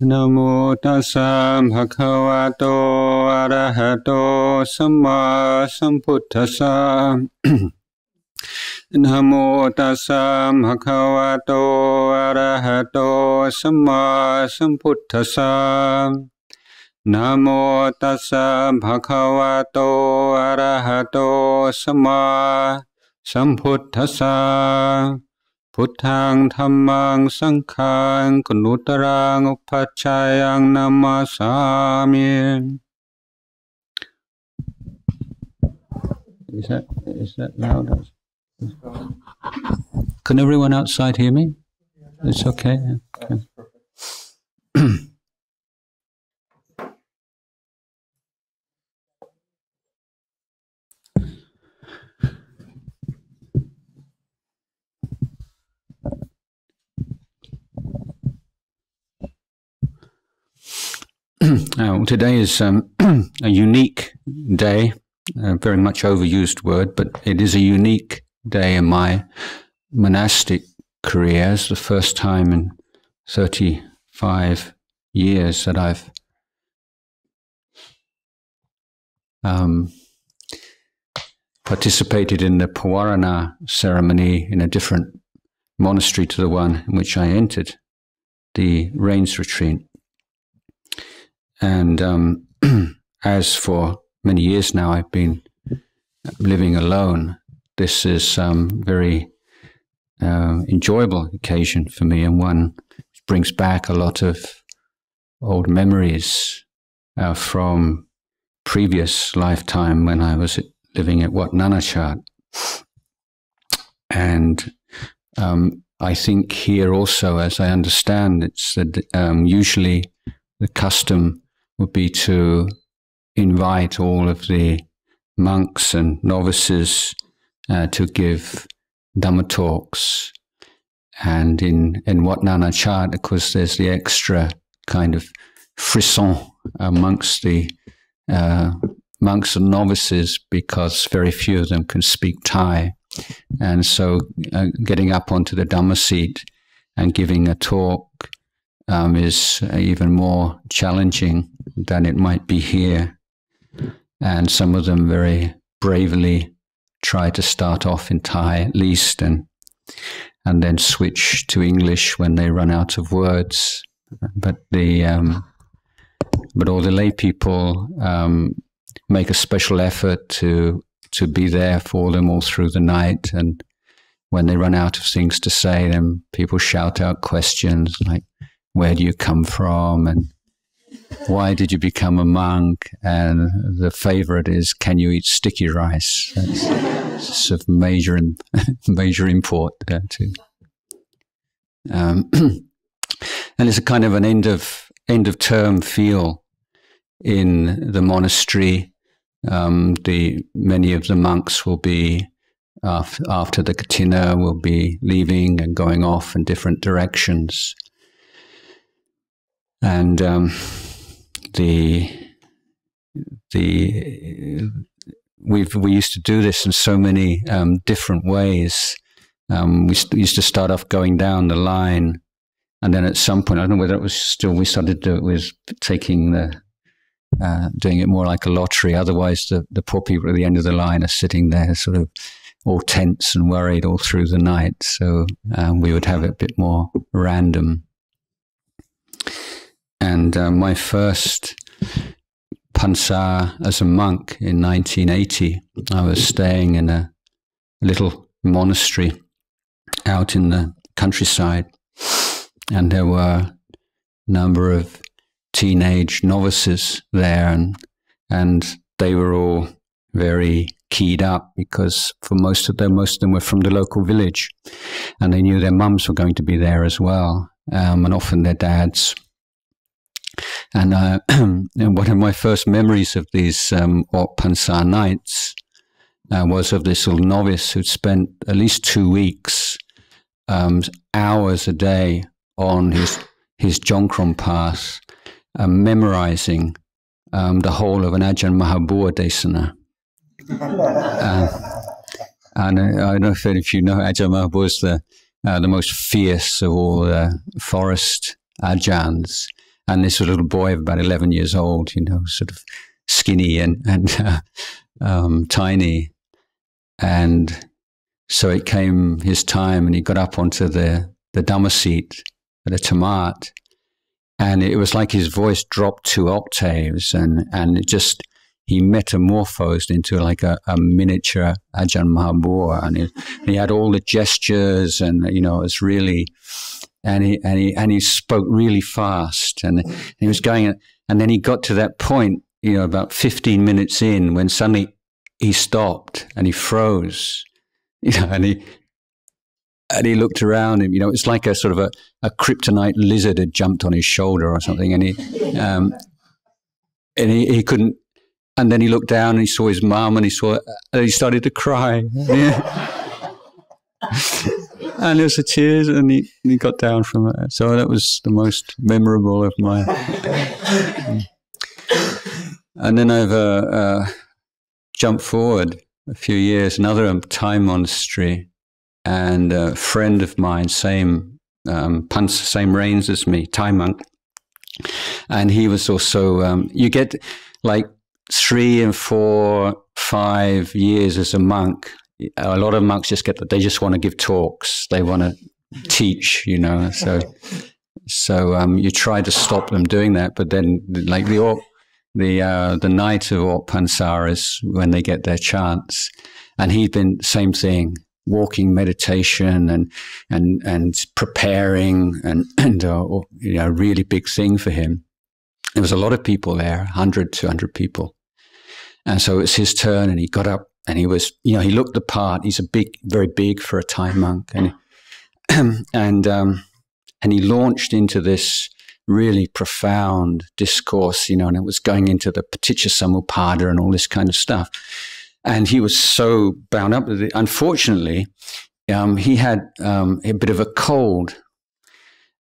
Namo tassa bhagavato arahato samma sambuddhassa. Namo tassa bhagavato arahato samma sambuddhassa. Namo tassa bhagavato arahato samma sambuddhassa. Buddhang dhammang sanghang gunutarang upachayang namasami. Is that loud? Can everyone outside hear me? It's okay. Okay. Today is a unique day, a very much overused word, but it is a unique day in my monastic career. It's the first time in 35 years that I've participated in the Pawarana ceremony in a different monastery to the one in which I entered, the Rains Retreat. And as for many years now I've been living alone, this is very enjoyable occasion for me, and one which brings back a lot of old memories from previous lifetime when I was living at Wat Nanachat. And I think here also, as I understand, it's that usually the custom would be to invite all of the monks and novices to give Dhamma talks. And in Wat Nanachat, of course, there's the extra kind of frisson amongst the monks and novices, because very few of them can speak Thai. And so getting up onto the Dhamma seat and giving a talk is even more challenging than it might be here. And some of them very bravely try to start off in Thai at least, and then switch to English when they run out of words. But all the lay people make a special effort to be there for them all through the night. And when they run out of things to say, then people shout out questions like, where do you come from? And why did you become a monk? And the favorite is, can you eat sticky rice? That's of major import too. And it's a kind of an end of term feel in the monastery. Many of the monks will be after the Katina will be leaving and going off in different directions. And we used to do this in so many different ways. We used to start off going down the line, and then at some point, I don't know whether it was still, we started to do it with taking doing it more like a lottery. Otherwise, the poor people at the end of the line are sitting there sort of all tense and worried all through the night. So we would have it a bit more random. And my first pansa as a monk in 1980, I was staying in a little monastery out in the countryside, and there were a number of teenage novices there, and they were all very keyed up, because for most of them were from the local village, and they knew their mums were going to be there as well, and often their dads. And one of my first memories of these Wat Pansa nights was of this little novice who'd spent at least 2 weeks, hours a day on his Jongkrom path, memorizing the whole of an Ajahn Mahabua Desana. And I don't know if you know, Ajahn Mahabua is the most fierce of all the forest Ajahns. And this little boy of about 11 years old, you know, sort of skinny and tiny. And so it came his time, and he got up onto the Dhamma seat at a tamat, and it was like his voice dropped 2 octaves, and it just, he metamorphosed into like a miniature Ajahn Mahabua, and he had all the gestures, and you know, it was really, and he spoke really fast, and he was going, and then he got to that point, you know, about 15 minutes in, when suddenly he stopped and he froze, you know, and he looked around him, you know, it's like a sort of a kryptonite lizard had jumped on his shoulder or something, and he couldn't, and then he looked down and he saw his mum, and he started to cry. And there was the tears, and he got down from it. So that was the most memorable of my. And then I've jumped forward a few years, another Thai monastery, and a friend of mine, same reigns as me, Thai monk, and he was also. You get like 3 and 4, 5 years as a monk. A lot of monks just get that they just want to give talks, they want to teach, you know. So you try to stop them doing that, but then like the night of Ork Pansara is when they get their chance, and he'd been same thing, walking meditation and preparing and you know, a really big thing for him. There was a lot of people there, 100, 200 people, and so it's his turn, and he got up. And he was, you know, he looked the part. He's very big for a Thai monk, and he launched into this really profound discourse, you know, and it was going into the Paticca Samuppada and all this kind of stuff. And he was so bound up with it. Unfortunately, he had a bit of a cold,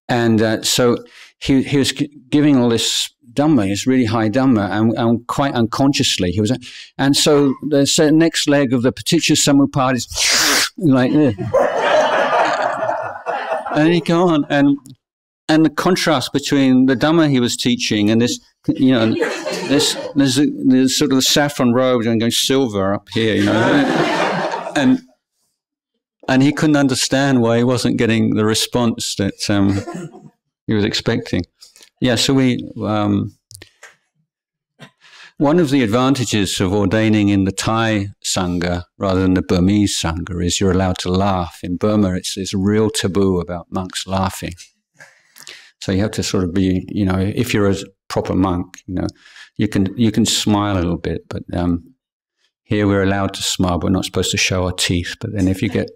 and so he was giving all this Dhamma, it's really high Dhamma, and quite unconsciously he was, and so the next leg of the Paticca Samuppada is like this, and he go on, and the contrast between the Dhamma he was teaching and this, you know, there's sort of the saffron robes and going silver up here, you know, and he couldn't understand why he wasn't getting the response that he was expecting. Yeah, so one of the advantages of ordaining in the Thai Sangha rather than the Burmese Sangha is you're allowed to laugh. In Burma, it's a real taboo about monks laughing. So you have to sort of be, you know, if you're a proper monk, you know, you can smile a little bit, but here we're allowed to smile, but we're not supposed to show our teeth. But then if you get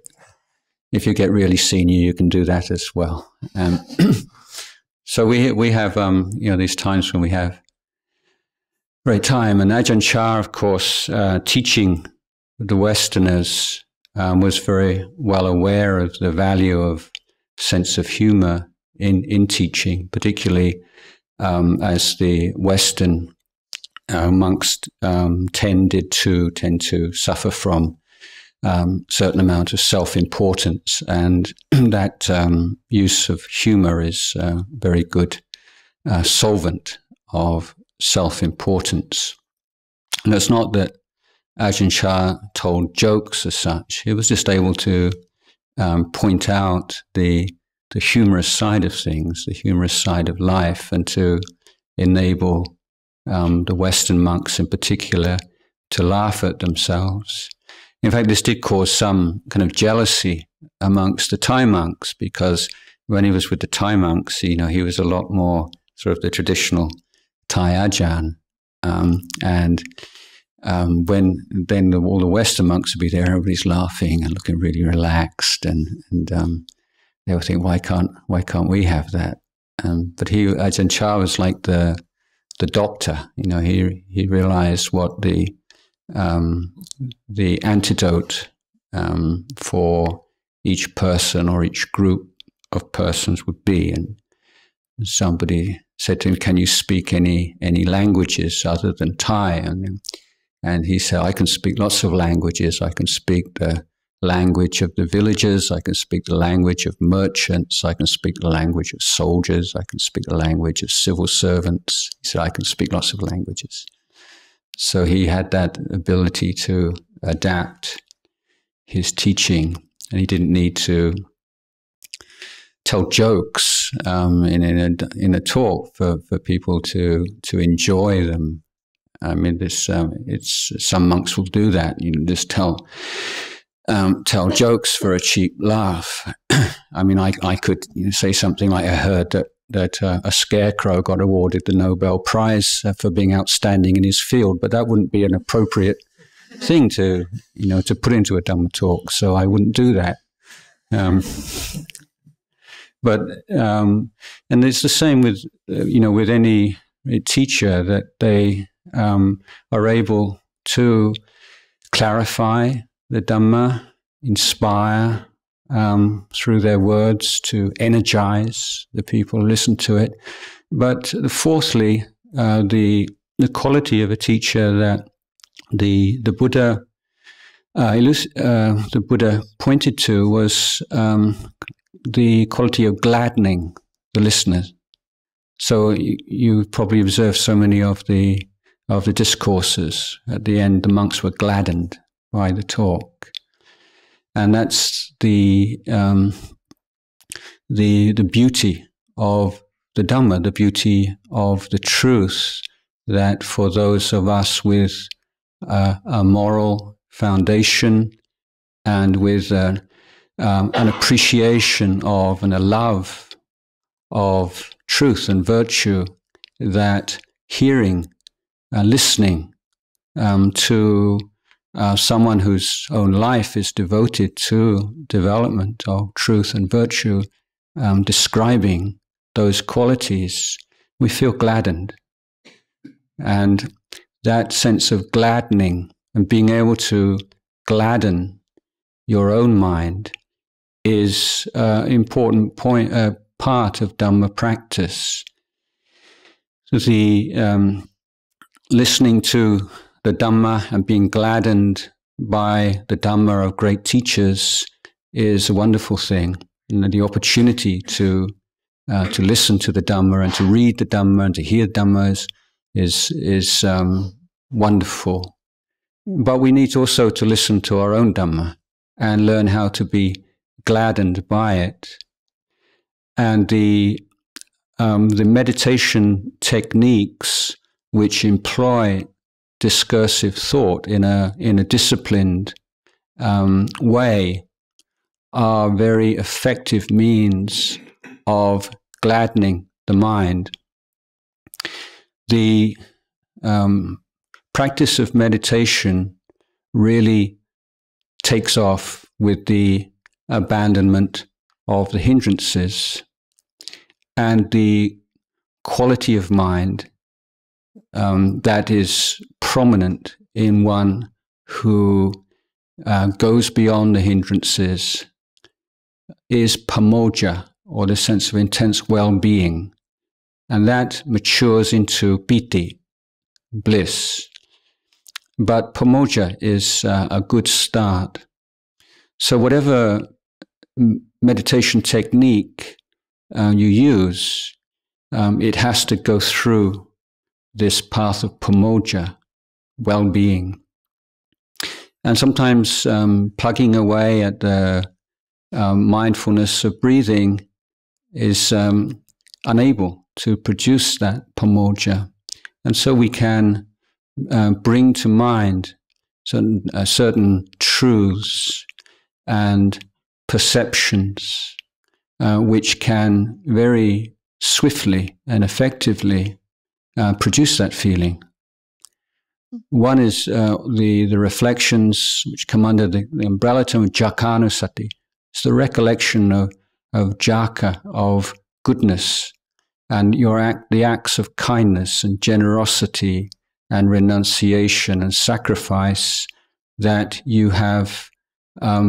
really senior, you can do that as well. So we have, you know, these times when we have great time. And Ajahn Chah, of course, teaching the Westerners, was very well aware of the value of sense of humor in teaching, particularly as the Western monks tend to suffer from certain amount of self-importance, and that use of humor is a very good solvent of self-importance. And it's not that Ajahn Chah told jokes as such. He was just able to point out the humorous side of things, the humorous side of life, and to enable the Western monks in particular to laugh at themselves. In fact, this did cause some kind of jealousy amongst the Thai monks, because when he was with the Thai monks, you know, he was a lot more sort of the traditional Thai Ajahn. When then all the Western monks would be there, everybody's laughing and looking really relaxed, and they would think, why can't we have that? But Ajahn Chah was like the doctor. You know, he realized what the antidote for each person or each group of persons would be, and somebody said to him, "Can you speak any languages other than Thai?" And he said, "I can speak lots of languages. I can speak the language of the villagers. I can speak the language of merchants. I can speak the language of soldiers. I can speak the language of civil servants." He said, "I can speak lots of languages." So he had that ability to adapt his teaching, and he didn't need to tell jokes in a talk for people to enjoy them. I mean, it's some monks will do that. You know, just tell jokes for a cheap laugh. I mean, I could say something like, "I heard that a scarecrow got awarded the Nobel Prize for being outstanding in his field," but that wouldn't be an appropriate thing to put into a Dhamma talk. So I wouldn't do that. And it's the same with with any teacher, that they are able to clarify the Dhamma, inspire through their words, to energize the people who listen to it. But fourthly, the quality of a teacher that the Buddha pointed to was the quality of gladdening the listeners. So you probably observed so many of the discourses. At the end, the monks were gladdened by the talk, and that's the beauty of the Dhamma, the beauty of the truth, that for those of us with a moral foundation and with an appreciation of and a love of truth and virtue, that hearing, listening to someone whose own life is devoted to development of truth and virtue, describing those qualities, we feel gladdened. And that sense of gladdening and being able to gladden your own mind is an important part of Dhamma practice. The listening to the Dhamma and being gladdened by the Dhamma of great teachers is a wonderful thing. And the opportunity to listen to the Dhamma and to read the Dhamma and to hear Dhamma is wonderful. But we need also to listen to our own Dhamma and learn how to be gladdened by it. And the meditation techniques which employ discursive thought in a disciplined way are very effective means of gladdening the mind. The practice of meditation really takes off with the abandonment of the hindrances, and the quality of mind that is prominent in one who goes beyond the hindrances is pamoja, or the sense of intense well-being, and that matures into piti, bliss. But pamoja is a good start. So whatever meditation technique you use, it has to go through this path of pamoja, well-being. And sometimes plugging away at the mindfulness of breathing is unable to produce that pamoja. And so we can bring to mind certain truths and perceptions which can very swiftly and effectively produce that feeling. One is the reflections which come under the umbrella term of jakanusati. It's the recollection of jaka, of goodness, and the acts of kindness and generosity and renunciation and sacrifice that you have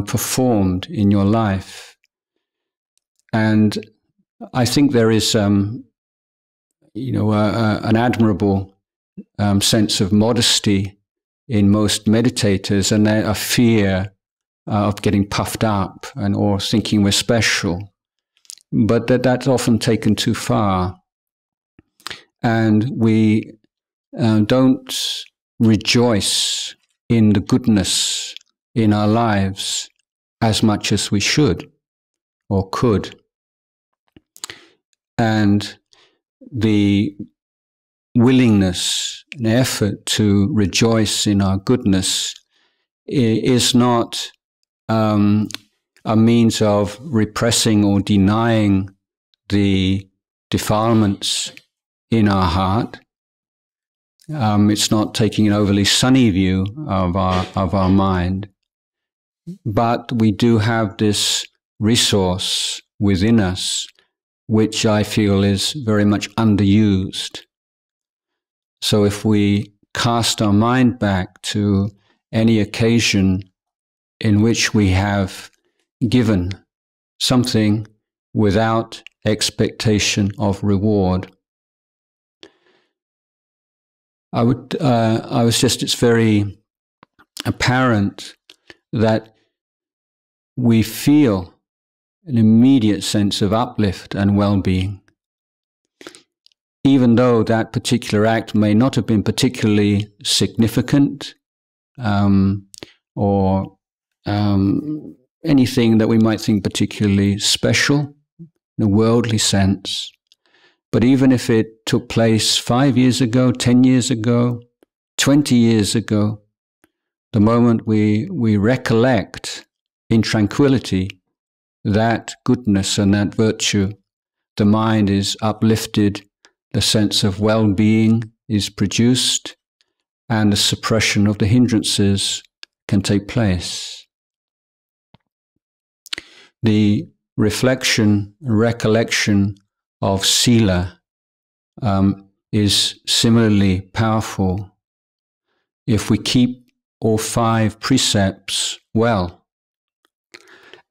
performed in your life. And I think there is an admirable sense of modesty in most meditators, and a fear of getting puffed up or thinking we're special. But that's often taken too far. And we don't rejoice in the goodness in our lives as much as we should or could. And the willingness and effort to rejoice in our goodness is not a means of repressing or denying the defilements in our heart. It's not taking an overly sunny view of our mind, but we do have this resource within us, which I feel is very much underused. So if we cast our mind back to any occasion in which we have given something without expectation of reward, it's very apparent that we feel an immediate sense of uplift and well-being, even though that particular act may not have been particularly significant or anything that we might think particularly special in a worldly sense. But even if it took place 5 years ago, 10 years ago, 20 years ago, the moment we recollect in tranquility that goodness and that virtue, the mind is uplifted, the sense of well-being is produced, and the suppression of the hindrances can take place. The reflection, recollection of sila is similarly powerful. If we keep all 5 precepts well,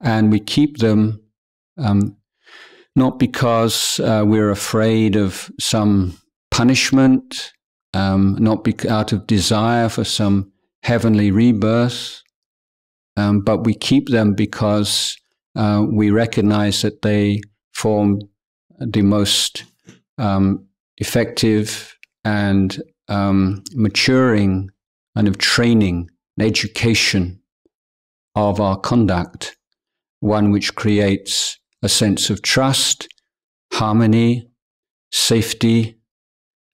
and we keep them not because we're afraid of some punishment, not out of desire for some heavenly rebirth, but we keep them because we recognize that they form the most effective and maturing kind of training and education of our conduct, one which creates a sense of trust, harmony, safety,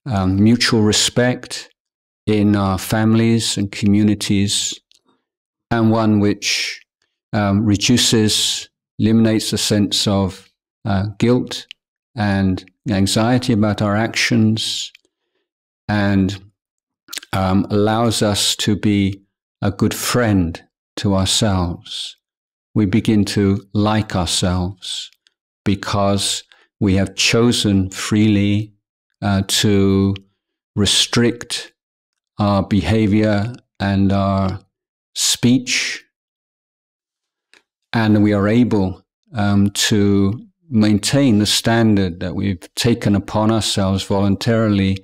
mutual respect in our families and communities, and one which eliminates the sense of guilt and anxiety about our actions, and allows us to be a good friend to ourselves. We begin to like ourselves because we have chosen freely to restrict our behavior and our speech, and we are able to maintain the standard that we've taken upon ourselves voluntarily,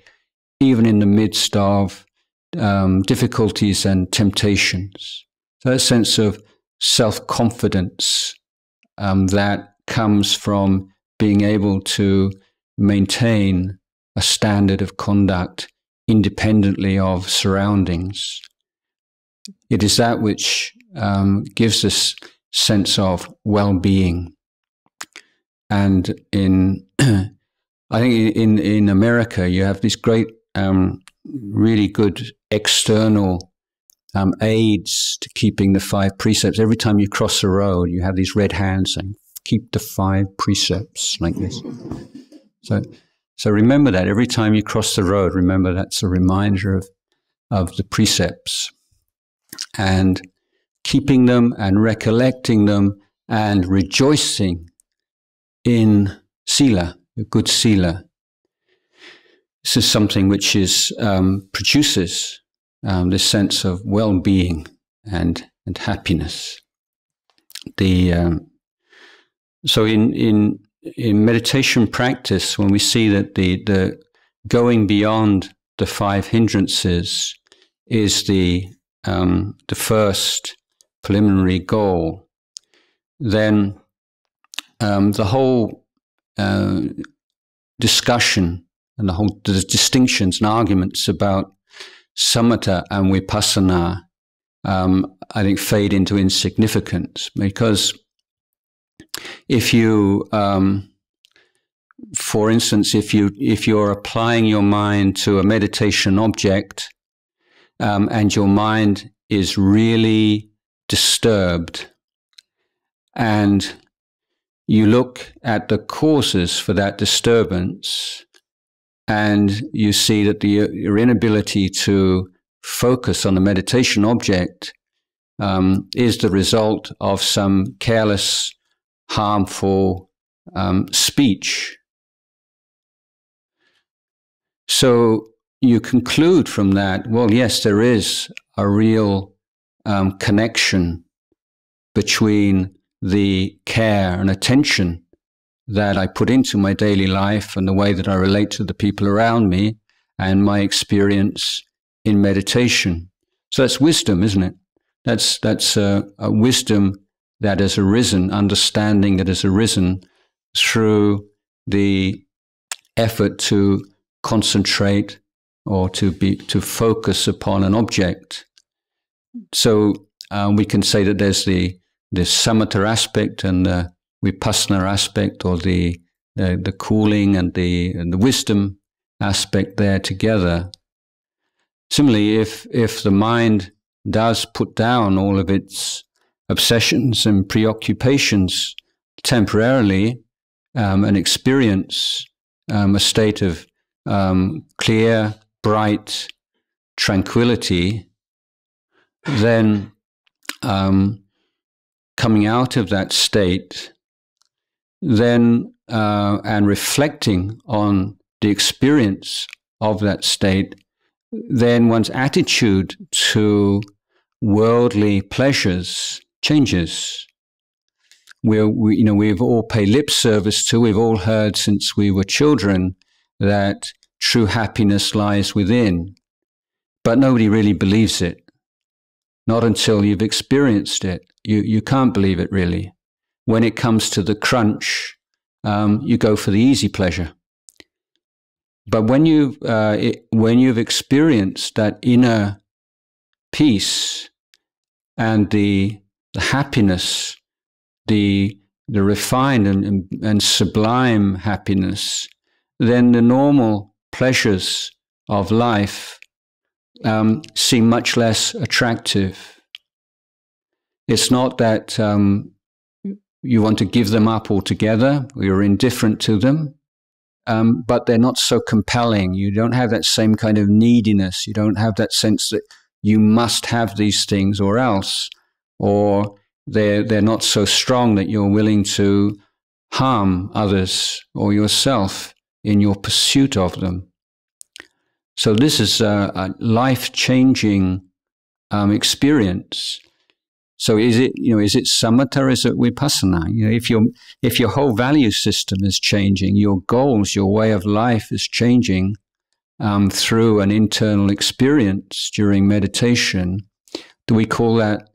even in the midst of difficulties and temptations. So that sense of self-confidence that comes from being able to maintain a standard of conduct independently of surroundings. It is that which gives us sense of well-being. And I think in America, you have these great, really good external aids to keeping the 5 precepts. Every time you cross the road, you have these red hands saying, keep the 5 precepts, like this. So remember that every time you cross the road, remember that's a reminder of the precepts. And keeping them and recollecting them and rejoicing in sila, good sila. This is something which produces this sense of well-being and happiness. So in meditation practice, when we see that the going beyond the 5 hindrances is the first preliminary goal, then the whole discussion and the distinctions and arguments about samatha and vipassana, I think, fade into insignificance, because if you, for instance, if you're applying your mind to a meditation object, and your mind is really disturbed, and you look at the causes for that disturbance, and you see that your inability to focus on the meditation object is the result of some careless, harmful speech. So you conclude from that, well, yes, there is a real connection between the care and attention that I put into my daily life and the way that I relate to the people around me and my experience in meditation. So that's wisdom, isn't it? That's a wisdom that has arisen, understanding that has arisen through the effort to concentrate or to focus upon an object. So we can say that there's the samatha aspect and the vipassana aspect, or the cooling and the wisdom aspect there together. Similarly, if the mind does put down all of its obsessions and preoccupations temporarily, and experience a state of clear, bright tranquility, then coming out of that state, then and reflecting on the experience of that state, then one's attitude to worldly pleasures changes. We've all paid lip service to, we've all heard since we were children that true happiness lies within. But nobody really believes it. Not until you've experienced it. You can't believe it really. When it comes to the crunch, you go for the easy pleasure. But when you've experienced that inner peace and the happiness, the refined and sublime happiness, then the normal pleasures of life seem much less attractive. It's not that you want to give them up altogether, or you're indifferent to them, but they're not so compelling. You don't have that same kind of neediness. You don't have that sense that you must have these things or else, or they're not so strong that you're willing to harm others or yourself in your pursuit of them. So this is a life-changing experience. So is it samatha or is it vipassana? If your whole value system is changing, your goals, your way of life is changing through an internal experience during meditation, do we call that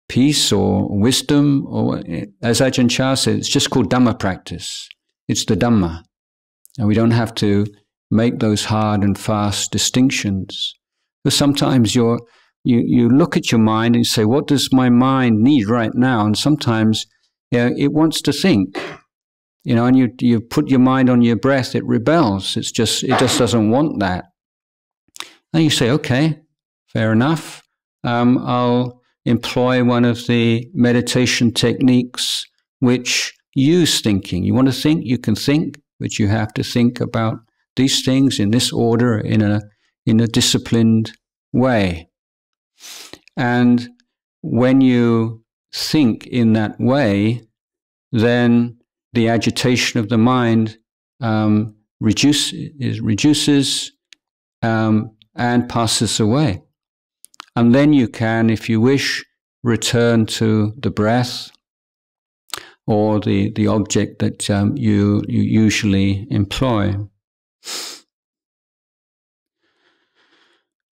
peace or wisdom? Or, as Ajahn Jayasaro said, it's just called Dhamma practice. It's the Dhamma. And we don't have to make those hard and fast distinctions. Because sometimes you look at your mind and you say, what does my mind need right now? And sometimes it wants to think. And you put your mind on your breath, it rebels. It just doesn't want that. And you say, okay, fair enough. I'll employ one of the meditation techniques which use thinking. You want to think, you can think, but you have to think about these things in this order, in a disciplined way. And when you think in that way, then the agitation of the mind reduces and passes away. And then you can, if you wish, return to the breath or the object that you usually employ.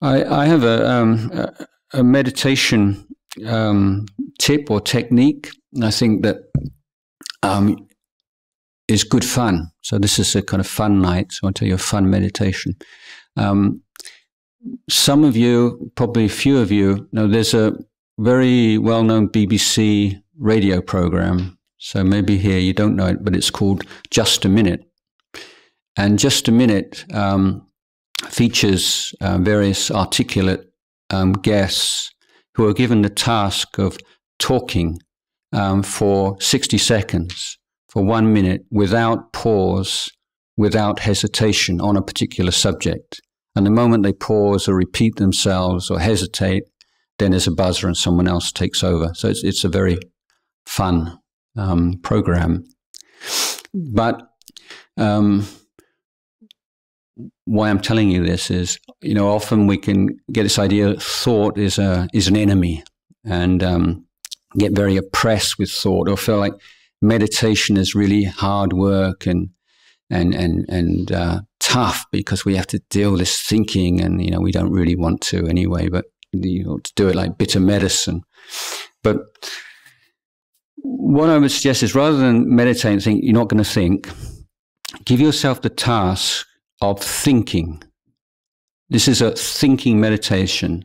I have a meditation tip or technique. I think that is good fun. So this is a kind of fun night. So I'll tell you a fun meditation. Some of you, probably a few of you, know there's a very well-known BBC radio program. So maybe here you don't know it, but it's called Just a Minute. And Just a Minute features various articulate guests who are given the task of talking for 60 seconds, for 1 minute, without pause, without hesitation on a particular subject. And the moment they pause or repeat themselves or hesitate, then there's a buzzer and someone else takes over. So it's a very fun program. But why I'm telling you this is, often we can get this idea that thought is an enemy, and get very oppressed with thought, or feel like meditation is really hard work and tough because we have to deal with this thinking, and we don't really want to anyway, but to do it like bitter medicine. But what I would suggest is, rather than meditate and think, you're not going to think, give yourself the task of thinking. This is a thinking meditation.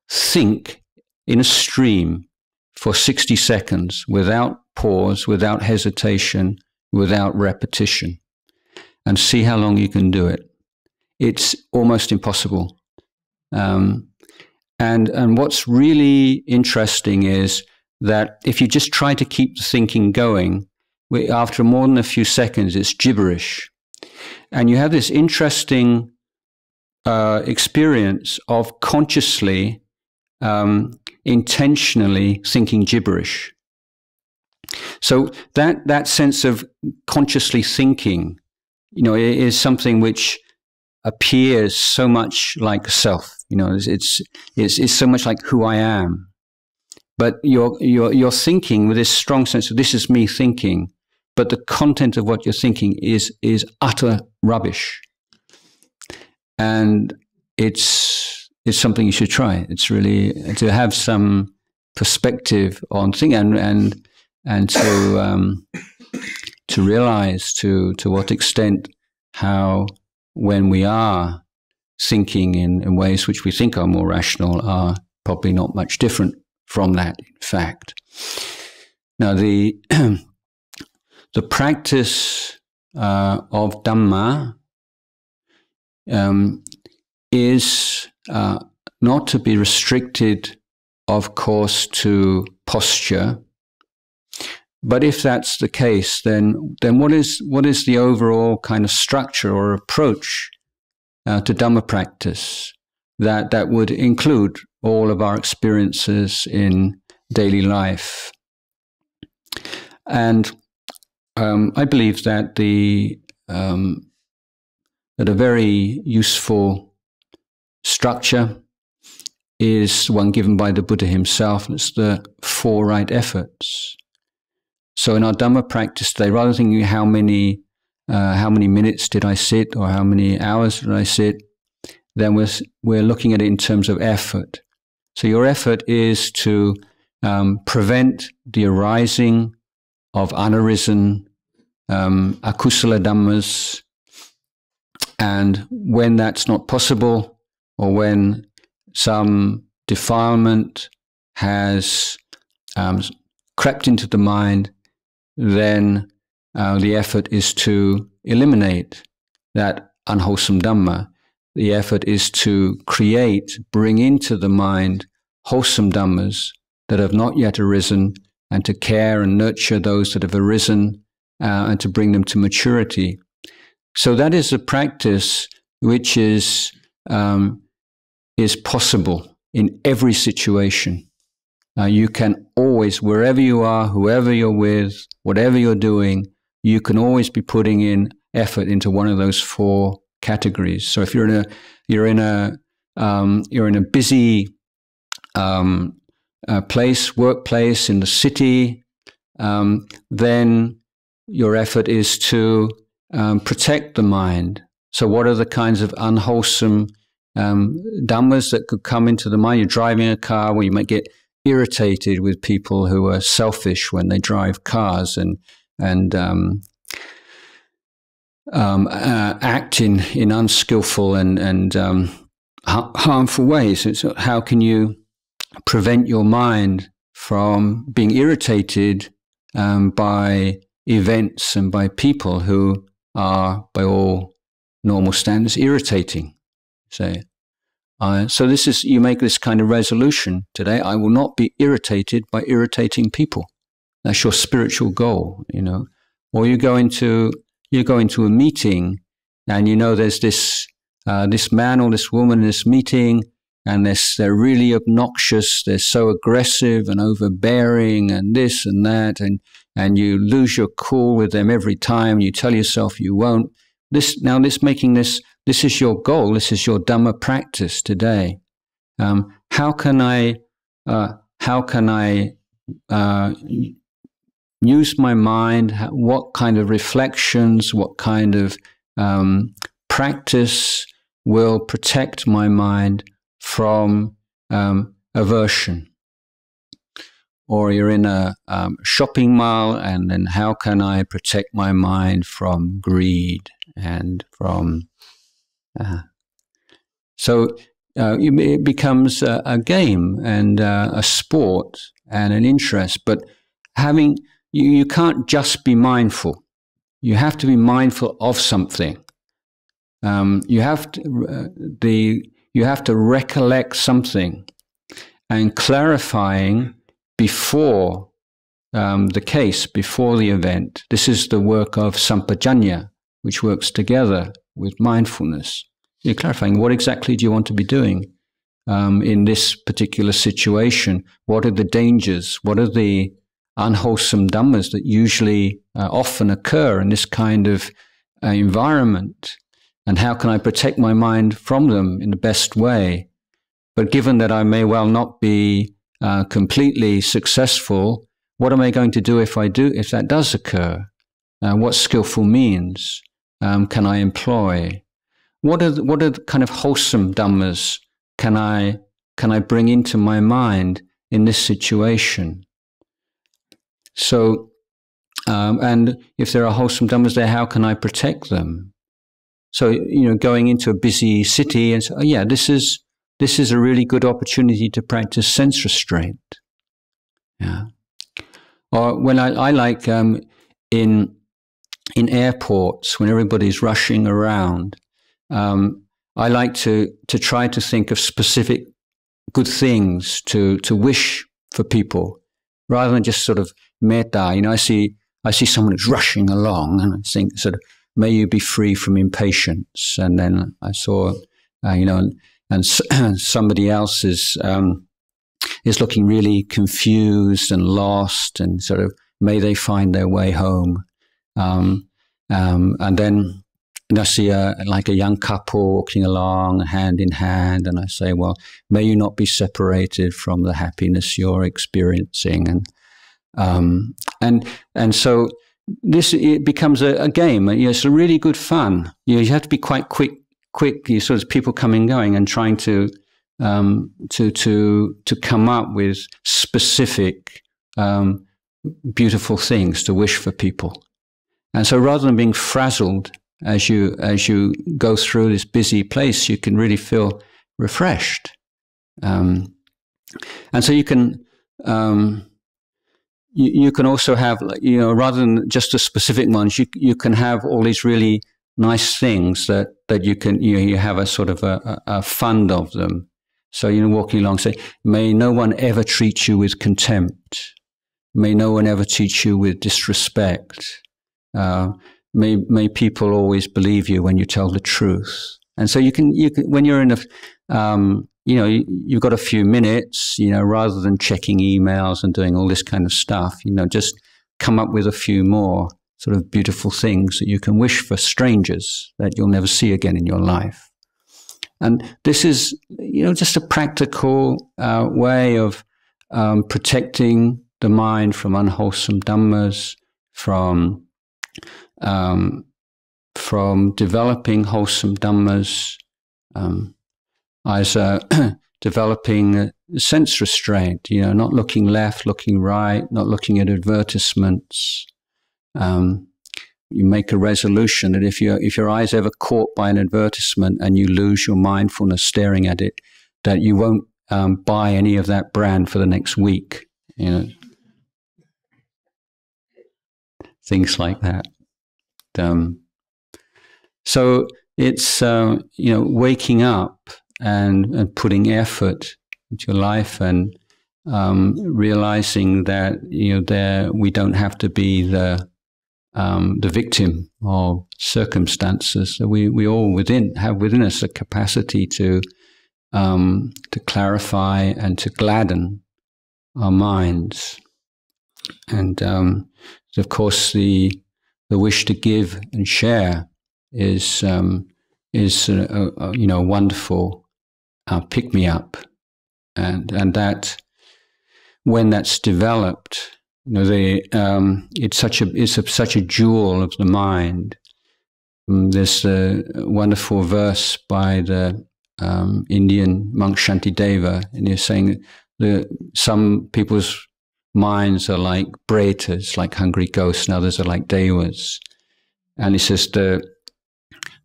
Think in a stream for 60 seconds without pause, without hesitation, without repetition, and see how long you can do it. It's almost impossible. And what's really interesting is that if you just try to keep the thinking going, after more than a few seconds, it's gibberish. And you have this interesting experience of consciously, intentionally thinking gibberish. So that sense of consciously thinking, is something which appears so much like self. It's so much like who I am. But you're thinking with this strong sense of, this is me thinking, but the content of what you're thinking is utter rubbish. And it's something you should try. It's really to have some perspective on thinking, and to realize to what extent how, when we are thinking in ways which we think are more rational, are probably not much different from that, in fact. Now, the practice of Dhamma is not to be restricted, of course, to posture. But if that's the case, then what is the overall kind of structure or approach to Dhamma practice that would include all of our experiences in daily life? And I believe that that a very useful structure is one given by the Buddha himself, and it's the 4 right efforts. So in our Dhamma practice today, rather than thinking how many minutes did I sit or how many hours did I sit, then we're looking at it in terms of effort. So your effort is to prevent the arising of unarisen akusala dhammas, and when that's not possible, or when some defilement has crept into the mind, then the effort is to eliminate that unwholesome Dhamma. The effort is to bring into the mind wholesome Dhammas that have not yet arisen, and to care and nurture those that have arisen, and to bring them to maturity. So that is a practice which is possible in every situation. You can always, wherever you are, whoever you're with, whatever you're doing, you can always be putting in effort into one of those 4 categories. So if you're in a busy workplace in the city, then your effort is to protect the mind. So what are the kinds of unwholesome dhammas that could come into the mind. You're driving a car where you might get irritated with people who are selfish when they drive cars and act in unskillful and harmful ways. So how can you prevent your mind from being irritated by events and by people who are, by all normal standards, irritating? So this is, you make this kind of resolution today: I will not be irritated by irritating people. That's your spiritual goal, you know. Or you go into a meeting, and you know there's this man or this woman in this meeting, and they're really obnoxious. They're so aggressive and overbearing, and this and that, and you lose your cool with them every time. You tell yourself you won't. This is your goal. This is your Dhamma practice today. How can I use my mind? What kind of reflections, what kind of practice will protect my mind from aversion? Or you're in a shopping mall, and then how can I protect my mind from greed and from... it becomes a game and a sport and an interest, but you can't just be mindful. You have to be mindful of something. You have to recollect something, and clarifying before the case, before the event. This is the work of sampajanya, which works together with mindfulness. You're clarifying, what exactly do you want to be doing in this particular situation? What are the dangers? What are the unwholesome dhammas that usually often occur in this kind of environment? And how can I protect my mind from them in the best way? But given that I may well not be completely successful, what am I going to do if that does occur? What skillful means can I employ? What are the kind of wholesome dhammas can I bring into my mind in this situation? So, and if there are wholesome dhammas there, how can I protect them? So, you know, going into a busy city and say, oh yeah, this is a really good opportunity to practice sense restraint. Yeah. Or when I like in airports, when everybody's rushing around, I like to try to think of specific good things to wish for people, rather than just sort of metta. You know, I see someone who's rushing along, and I think sort of, may you be free from impatience. And then I saw, and somebody else is looking really confused and lost, and sort of, may they find their way home. And then I see a young couple walking along hand in hand, and I say, well, may you not be separated from the happiness you're experiencing. And so it becomes a game. It's a really good fun. You have to be quite quick. You sort of people coming and going, and trying to come up with specific beautiful things to wish for people. And so rather than being frazzled as you go through this busy place, you can really feel refreshed. And so you can also have, rather than just the specific ones, you can have all these really nice things that you can, you have a sort of a fund of them. So, walking along, say, may no one ever treat you with contempt. May no one ever treat you with disrespect. May people always believe you when you tell the truth. And so you can when you're in you've got a few minutes, rather than checking emails and doing all this kind of stuff, just come up with a few more sort of beautiful things that you can wish for strangers that you'll never see again in your life. And this is, just a practical way of protecting the mind from unwholesome dhammas, from developing wholesome dhammas. was developing sense restraint, not looking left, looking right, not looking at advertisements. You make a resolution that if your eye's ever caught by an advertisement and you lose your mindfulness staring at it, that you won't buy any of that brand for the next week. Things like that. So it's waking up and putting effort into your life and realizing that we don't have to be the victim of circumstances. So we all have within us a capacity to clarify and to gladden our minds, and of course the wish to give and share is a wonderful pick me up, and that when that's developed, it's such a jewel of the mind. There's a wonderful verse by the Indian monk Shantideva, and he's saying that some people's minds are like pretas, like hungry ghosts, and others are like devas. And he says the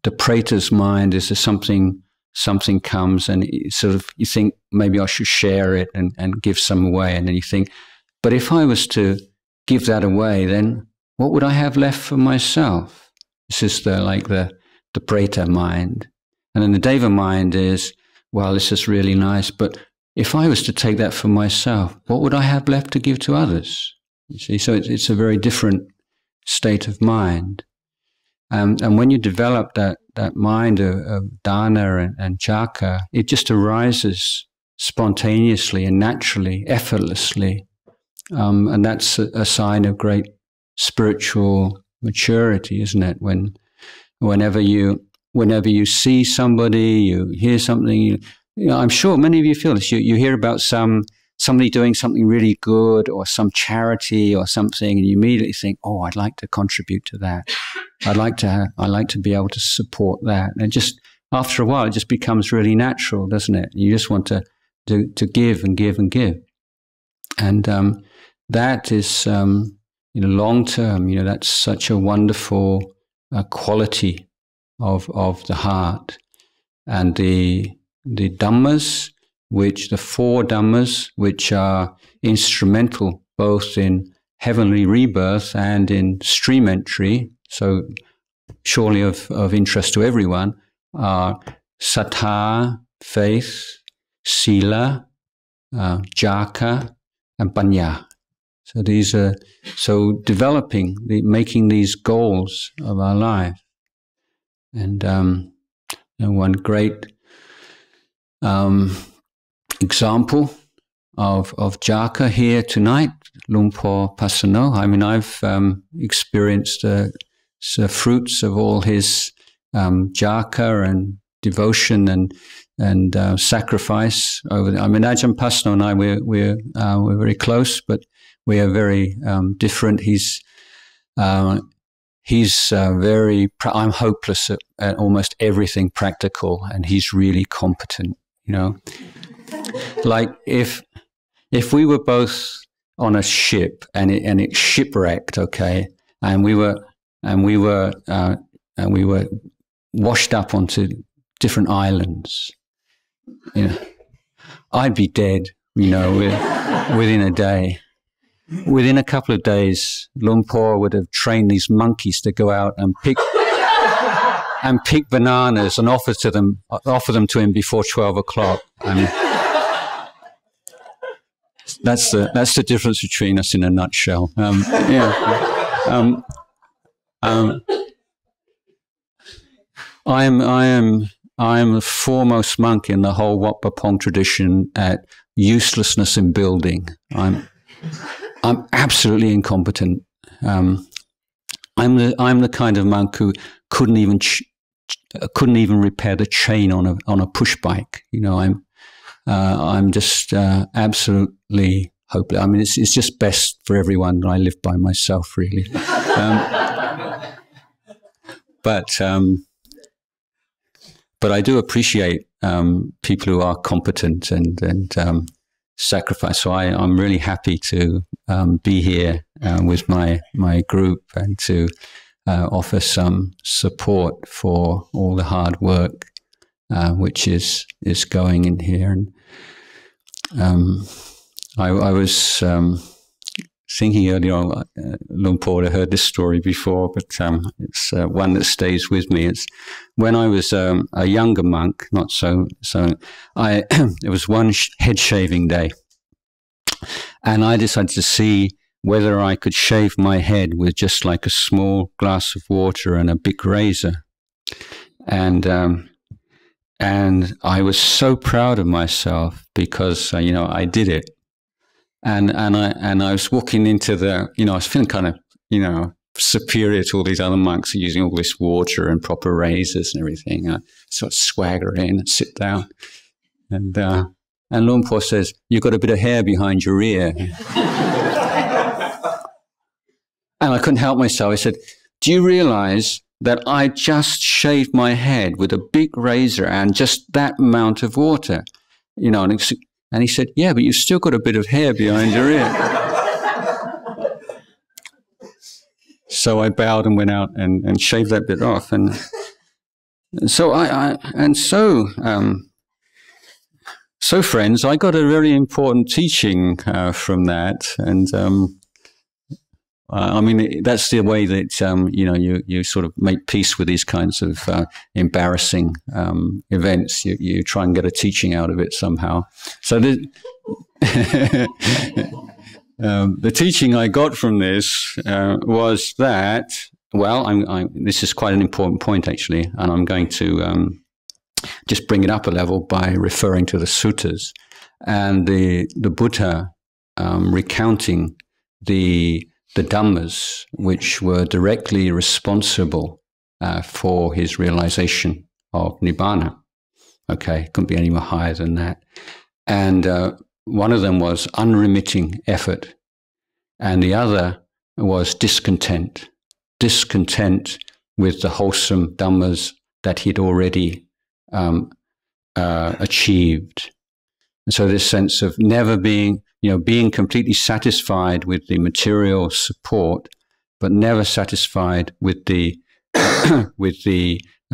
preta's mind is something comes and you think maybe I should share it and give some away, and then you think, but if I was to give that away, then what would I have left for myself? This is the preta mind. And then the deva mind is, well, this is really nice, but if I was to take that for myself, what would I have left to give to others? You see, so it's a very different state of mind. And when you develop that mind of dana and jhaka, it just arises spontaneously and naturally, effortlessly. And that's a sign of great spiritual maturity, isn't it? Whenever you see somebody, you hear something, I'm sure many of you feel this. You hear about somebody doing something really good or some charity or something, and you immediately think, oh, I'd like to contribute to that. I'd like to be able to support that. And just after a while, it just becomes really natural, doesn't it? You just want to give and give and give. And that is, long term, that's such a wonderful quality of the heart. And the Dhammas, the four Dhammas, which are instrumental both in heavenly rebirth and in stream entry, so surely of interest to everyone, are sattha, faith, sila, jhaka, and panya. So these are developing, making these goals of our life. And one great example of jhaka here tonight, Lumpur Pasano. I mean, I've experienced the fruits of all his jhaka and devotion and sacrifice over. I mean, Ajahn Pasano and I, we're very close, but we are very different. He's very. I'm hopeless at almost everything practical, and he's really competent. Like if we were both on a ship and it shipwrecked, okay, and we were washed up onto different islands, I'd be dead, within a day. Within a couple of days, Lumpur would have trained these monkeys to go out and pick bananas and offer them to him before 12 o'clock. That's the difference between us in a nutshell. I am the foremost monk in the whole Wat Pah Pong tradition at uselessness in building. I'm absolutely incompetent. I'm the kind of monk who couldn't even repair the chain on a push bike. I'm just absolutely hopeless. I mean, it's just best for everyone that I live by myself, really. But I do appreciate people who are competent and sacrifice. So I'm really happy to be here with my group and to offer some support for all the hard work which is going in here. And I was thinking earlier on, Lumpur, I heard this story before, but it's one that stays with me. It's when I was a younger monk, not so. It was one head shaving day, and I decided to see whether I could shave my head with just like a small glass of water and a big razor, and I was so proud of myself because I did it. And I was walking into I was feeling kind of, superior to all these other monks who are using all this water and proper razors and everything. I sort of swagger in and sit down. And Lumpur says, "You've got a bit of hair behind your ear." And I couldn't help myself. I said, "Do you realize that I just shaved my head with a big razor and just that amount of water?" And he said, "Yeah, but you've still got a bit of hair behind your ear." So I bowed and went out and shaved that bit off. And so so friends, I got a very important teaching from that. And I mean, that's the way that, you sort of make peace with these kinds of embarrassing events. You try and get a teaching out of it somehow. So the teaching I got from this was that, well, this is quite an important point, actually, and I'm going to just bring it up a level by referring to the suttas and the Buddha recounting the Dhammas which were directly responsible for his realization of Nibbana. Okay, couldn't be any more higher than that. And one of them was unremitting effort, and the other was discontent with the wholesome Dhammas that he'd already achieved. And so this sense of never being completely satisfied with the material support, but never satisfied with the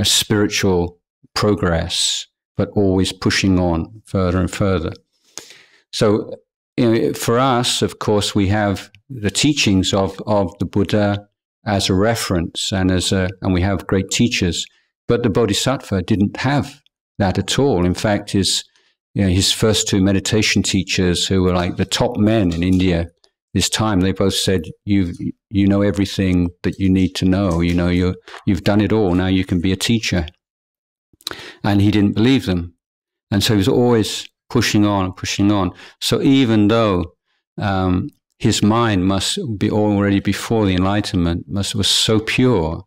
spiritual progress, but always pushing on further and further. So, for us, of course, we have the teachings of the Buddha as a reference, and we have great teachers. But the Bodhisattva didn't have that at all. In fact, his first two meditation teachers, who were like the top men in India this time, they both said, you know everything that you need to know. You've done it all. Now you can be a teacher. And he didn't believe them. And so he was always pushing on and pushing on. So even though his mind must be already before the enlightenment, was so pure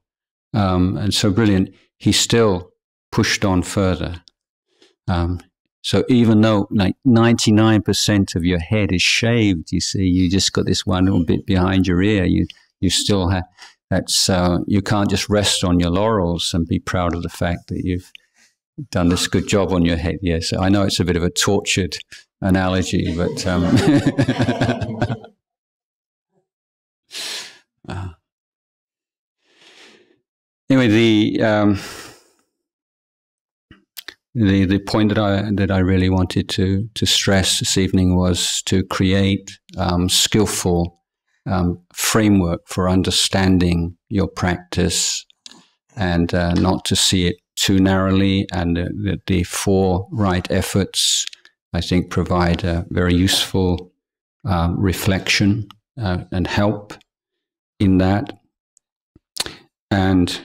and so brilliant, he still pushed on further. So even though like 99% of your head is shaved, you see, you just got this one little bit behind your ear. You still have you can't just rest on your laurels and be proud of the fact that you've done this good job on your head. Yes, I know it's a bit of a tortured analogy, but anyway, the point that I really wanted to stress this evening was to create skillful framework for understanding your practice, and not to see it too narrowly. And the four right efforts, I think, provide a very useful reflection and help in that. And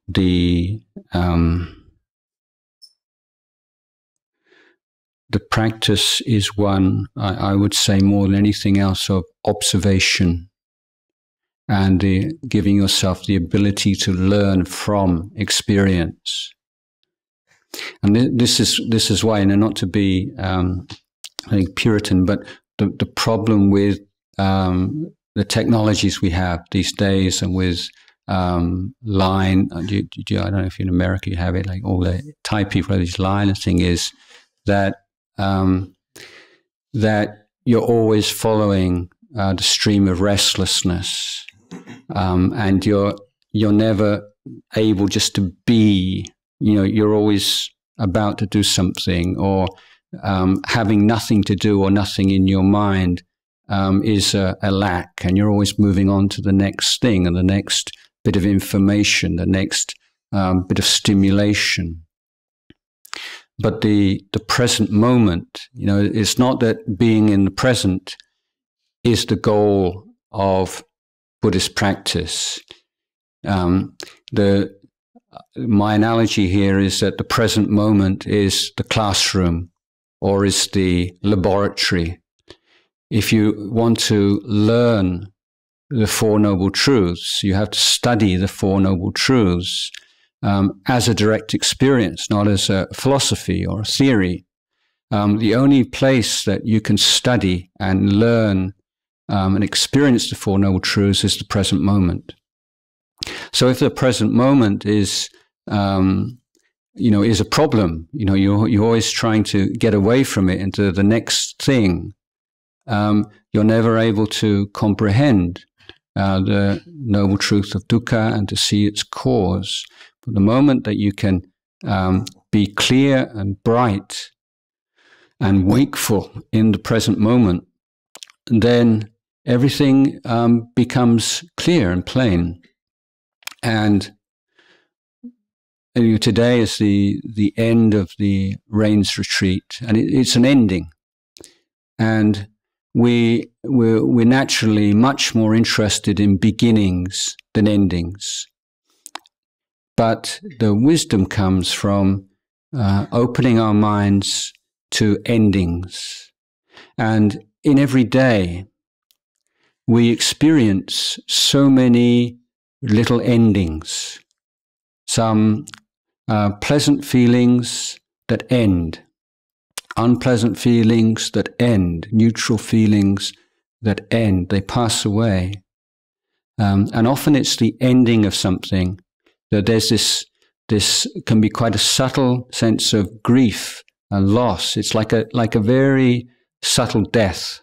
the practice is one, I would say, more than anything else, of observation, and giving yourself the ability to learn from experience. And this is why, not to be I think Puritan, but the problem with the technologies we have these days, and with line. I don't know if in America you have it, like all the Thai people have this line. The thing is that that you're always following the stream of restlessness, and you're never able just to be. You're always about to do something, or having nothing to do or nothing in your mind is a lack, and you're always moving on to the next thing and the next bit of information, the next bit of stimulation. But the present moment, it's not that being in the present is the goal of Buddhist practice. My analogy here is that the present moment is the classroom or is the laboratory. If you want to learn the Four Noble Truths, you have to study the Four Noble Truths as a direct experience, not as a philosophy or a theory. The only place that you can study and learn and experience the Four Noble Truths is the present moment. So if the present moment is a problem, you're always trying to get away from it into the next thing, you're never able to comprehend the noble truth of dukkha and to see its cause. But the moment that you can be clear and bright and wakeful in the present moment, then everything becomes clear and plain. And today is the end of the Rains Retreat, and it's an ending. And we're naturally much more interested in beginnings than endings. But the wisdom comes from opening our minds to endings. And in every day, we experience so many little endings, some pleasant feelings that end, unpleasant feelings that end, neutral feelings that end, they pass away. And often it's the ending of something that there's this can be quite a subtle sense of grief and loss. It's like a very subtle death.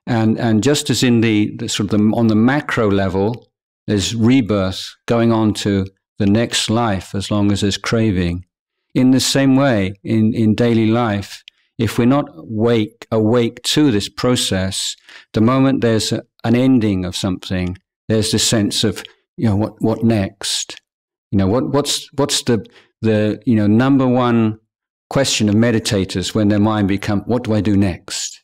And just as in the sort of on the macro level, there's rebirth going on to the next life as long as there's craving. In the same way, in daily life, if we're not awake to this process, the moment there's an ending of something, there's this sense of, what next? What's the number one question of meditators when their mind becomes, what do I do next?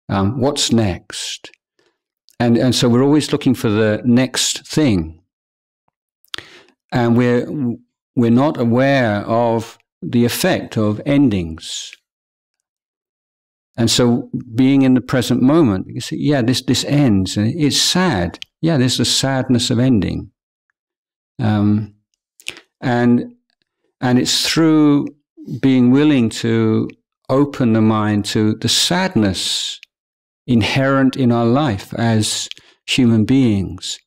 What's next? And so we're always looking for the next thing. And we're not aware of the effect of endings. And so being in the present moment, you see, this ends, and it's sad. There's the sadness of ending. And it's through being willing to open the mind to the sadness inherent in our life as human beings,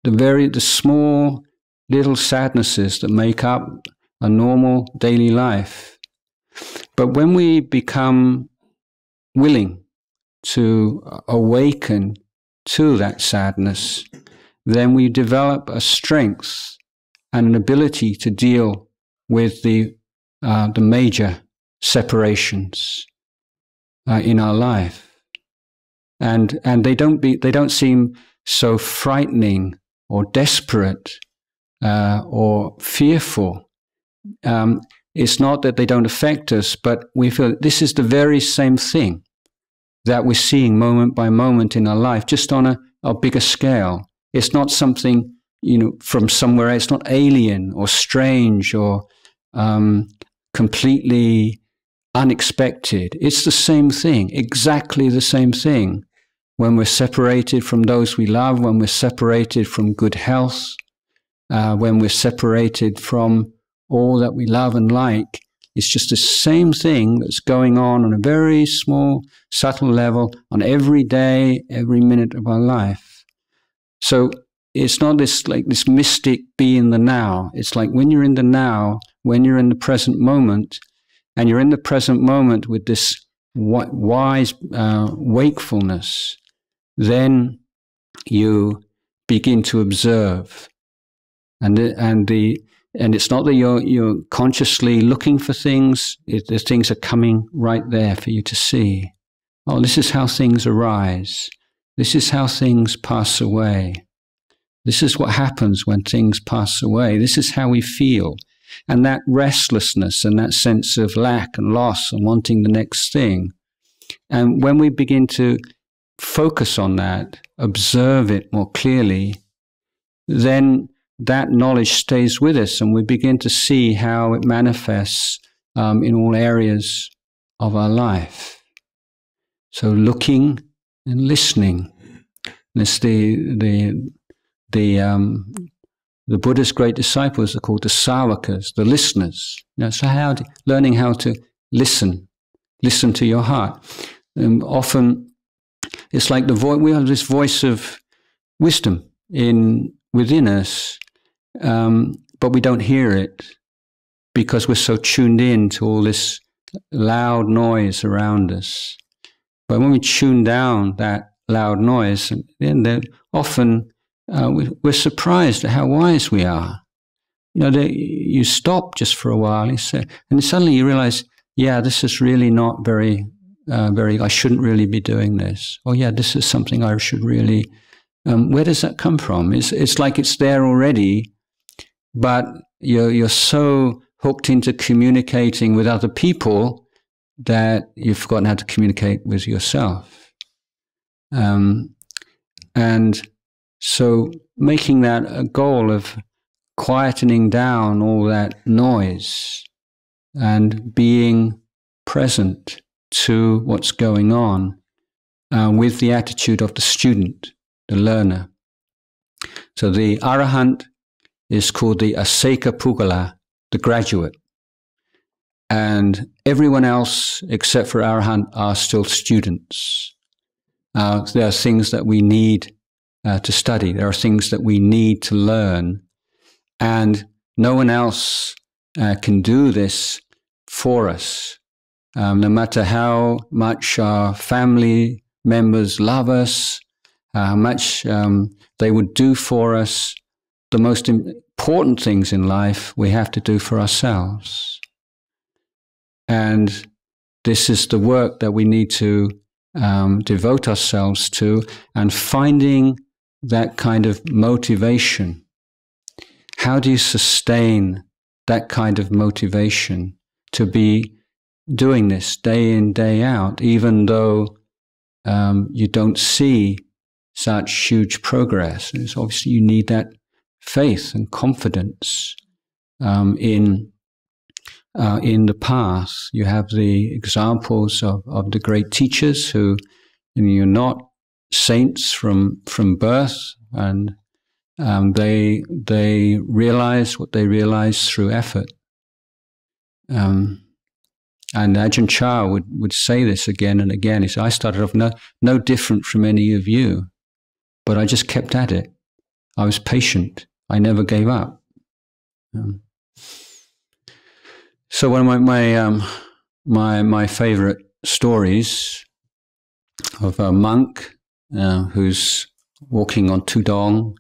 the small little sadnesses that make up a normal daily life. But when we become willing to awaken to that sadness, then we develop a strength and an ability to deal with the major separations in our life. And they don't seem so frightening or desperate or fearful. It's not that they don't affect us, but we feel this is the very same thing that we're seeing moment by moment in our life, just on a bigger scale. It's not something, from somewhere else. It's not alien or strange or completely unexpected. It's the same thing, exactly the same thing. When we're separated from those we love, when we're separated from good health, when we're separated from all that we love and like, it's just the same thing that's going on a very small, subtle level on every day, every minute of our life. So it's not this like this mystic be in the now. It's like when you're in the now, when you're in the present moment, and you're in the present moment with this wise wakefulness, then you begin to observe, and it's not that you're consciously looking for things. The things are coming right there for you to see. Oh, this is how things arise. This is how things pass away. This is what happens when things pass away. This is how we feel. And that restlessness and that sense of lack and loss and wanting the next thing. And when we begin to focus on that, observe it more clearly, then that knowledge stays with us, and we begin to see how it manifests in all areas of our life. So looking and listening. It's the Buddha's great disciples are called the savakas, the listeners. So learning how to listen to your heart. Often it's like we have this voice of wisdom within us, but we don't hear it because we're so tuned in to all this loud noise around us. But when we tune down that loud noise, then often we're surprised at how wise we are. You stop just for a while, and suddenly you realize, yeah, this is really not very, I shouldn't really be doing this. Oh yeah, this is something I should really, where does that come from? It's like it's there already, but you're so hooked into communicating with other people that you've forgotten how to communicate with yourself. And so making that a goal of quietening down all that noise and being present to what's going on with the attitude of the student, the learner. So the Arahant is called the Aseka Pugala, the graduate. And everyone else except for Arahant are still students. There are things that we need to study. There are things that we need to learn. And no one else can do this for us. No matter how much our family members love us, how much they would do for us, the most important things in life we have to do for ourselves. And this is the work that we need to devote ourselves to, and finding that kind of motivation. How do you sustain that kind of motivation to be doing this day in, day out, even though you don't see such huge progress? It's obviously you need that faith and confidence in the path. You have the examples of the great teachers who, you're not saints from birth, and they realize what they realize through effort. And Ajahn Chah would say this again and again. He said, I started off no different from any of you, but I just kept at it. I was patient. I never gave up. So one of my favorite stories of a monk who's walking on Tudong,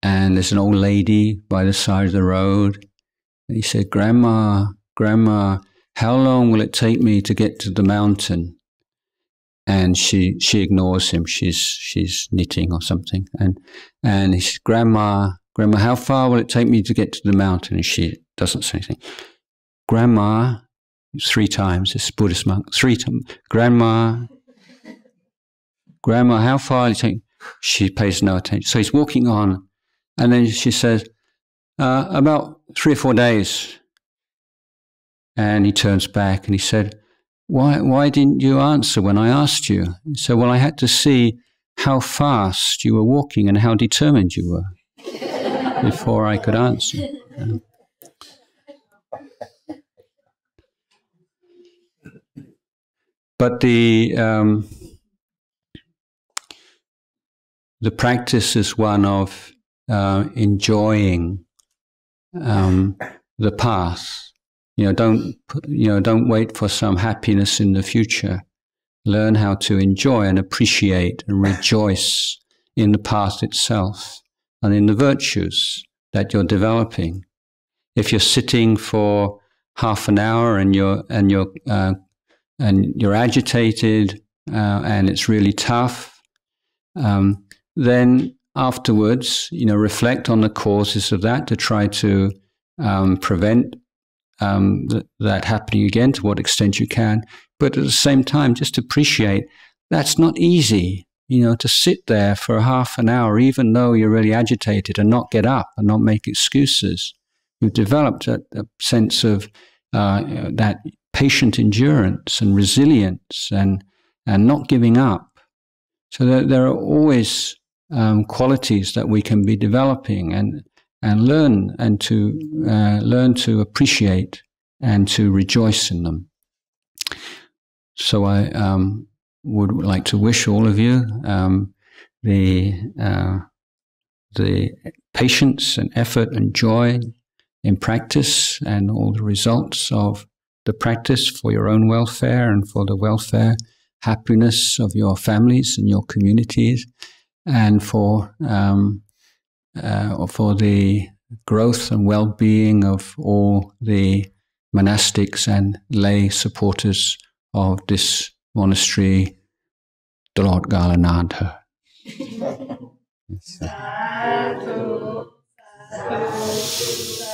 and there's an old lady by the side of the road. And he said, Grandma, how long will it take me to get to the mountain? And she ignores him. She's knitting or something. And he says, Grandma, how far will it take me to get to the mountain? And she doesn't say anything. Grandma, 3 times, this Buddhist monk, 3 times. Grandma, how far will it take? She pays no attention. So he's walking on, and then she says, about 3 or 4 days. And he turns back and he said, why didn't you answer when I asked you? He said, well, I had to see how fast you were walking and how determined you were before I could answer. But the practice is one of enjoying the path. Don't wait for some happiness in the future. Learn how to enjoy and appreciate and rejoice in the path itself and in the virtues that you're developing. If you're sitting for half an hour and you're agitated and it's really tough, then afterwards, reflect on the causes of that to try to prevent that happening again to what extent you can. But at the same time, just appreciate that's not easy, to sit there for half an hour, even though you're really agitated, and not get up and not make excuses. You've developed a sense of that patient endurance and resilience and not giving up. So there are always qualities that we can be developing and learn to appreciate and to rejoice in them. So I would like to wish all of you the patience and effort and joy in practice and all the results of the practice for your own welfare and for the welfare, happiness of your families and your communities, and for the growth and well-being of all the monastics and lay supporters of this monastery, Dalot Galanadha. Sadhu, sadhu, sadhu.